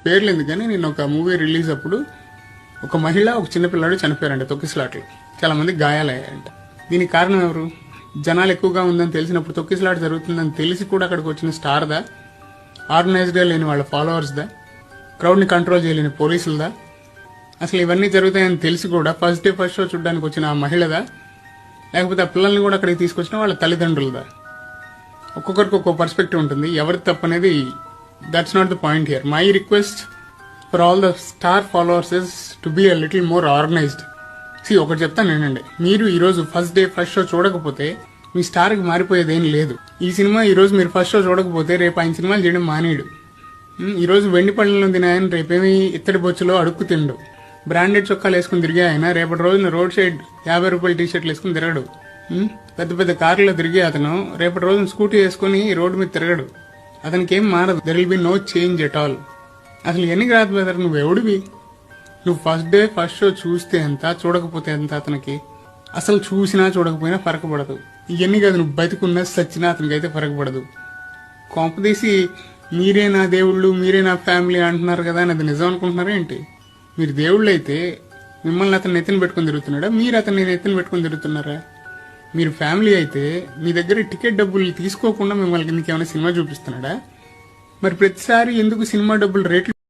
పేర్లు ఎందుకని, నేను ఒక మూవీ రిలీజ్ అప్పుడు ఒక మహిళ ఒక చిన్నపిల్లాడు చనిపోయారంట తొక్కిసలాట్లు. చాలా మంది గాయాలయ్యాయంట. దీనికి కారణం ఎవరు? జనాలు ఎక్కువగా ఉందని తెలిసినప్పుడు, తొక్కిసలాట జరుగుతుందని తెలిసి కూడా అక్కడికి వచ్చిన స్టార్దా, ఆర్గనైజ్డ్గా లేని వాళ్ళ ఫాలోవర్స్దా, క్రౌడ్ని కంట్రోల్ చేయలేని పోలీసులదా, అసలు ఇవన్నీ జరుగుతాయని తెలిసి కూడా ఫస్ట్ డే ఫస్ట్ షో చూడడానికి వచ్చిన ఆ మహిళదా, లేకపోతే ఆ పిల్లల్ని కూడా అక్కడికి తీసుకొచ్చిన వాళ్ళ తల్లిదండ్రులదా? ఒక్కొక్కరికి ఒక్కో పర్స్పెక్టివ్ ఉంటుంది. ఎవరి తప్పు అనేది that's not the point here. My request for all the star followers is to be a little more organized. ఒకటి చెప్తాను నేనండి, మీరు ఈరోజు ఫస్ట్ డే ఫస్ట్ షో చూడకపోతే మీ స్టార్కి మారిపోయేది ఏం లేదు. ఈ సినిమా ఈరోజు మీరు ఫస్ట్ షో చూడకపోతే రేపు ఆయన సినిమాలు చేయడం మానేయడు. ఈరోజు వెండి పళ్ళలో తినాయని రేపేమి ఇత్తడి బొచ్చులో అడుక్కు తిండు. బ్రాండెడ్ చొక్కాలు వేసుకుని తిరిగే ఆయన రేపటి రోజున రోడ్ సైడ్ 50 రూపాయల టీషర్ట్లు వేసుకుని తిరగడు. పెద్ద పెద్ద కార్లలో తిరిగే అతను రేపటి రోజున స్కూటీ వేసుకుని రోడ్డు మీద తిరగడు. అతనికి ఏం మారదు. There will be no change at all. అసలు ఎన్ని రాదు బ్రదర్, నువ్వు ఎవడివి? నువ్వు ఫస్ట్ డే ఫస్ట్ షో చూస్తే ఎంత, చూడకపోతే ఎంత అతనికి? అసలు చూసినా చూడకపోయినా ఫరక పడదు. ఇవన్నీ కాదు, నువ్వు బతికున్నా సచ్చినా అతనికి అయితే ఫరక పడదు. కొంపదీసి మీరే నా దేవుళ్ళు, మీరే నా ఫ్యామిలీ అంటున్నారు కదా అని అది నిజం అనుకుంటున్నారా ఏంటి? మీరు దేవుళ్ళు అయితే మిమ్మల్ని అతన్ని ఎత్తున పెట్టుకుని తిరుగుతున్నాడా? మీరు అతన్ని ఎత్తున పెట్టుకుని తిరుగుతున్నారా? మీరు ఫ్యామిలీ అయితే మీ దగ్గర టికెట్ డబ్బులు తీసుకోకుండా మిమ్మల్ని నీకేమైనా సినిమా చూపిస్తున్నాడా? మరి ప్రతిసారి ఎందుకు సినిమా డబ్బులు రేట్లు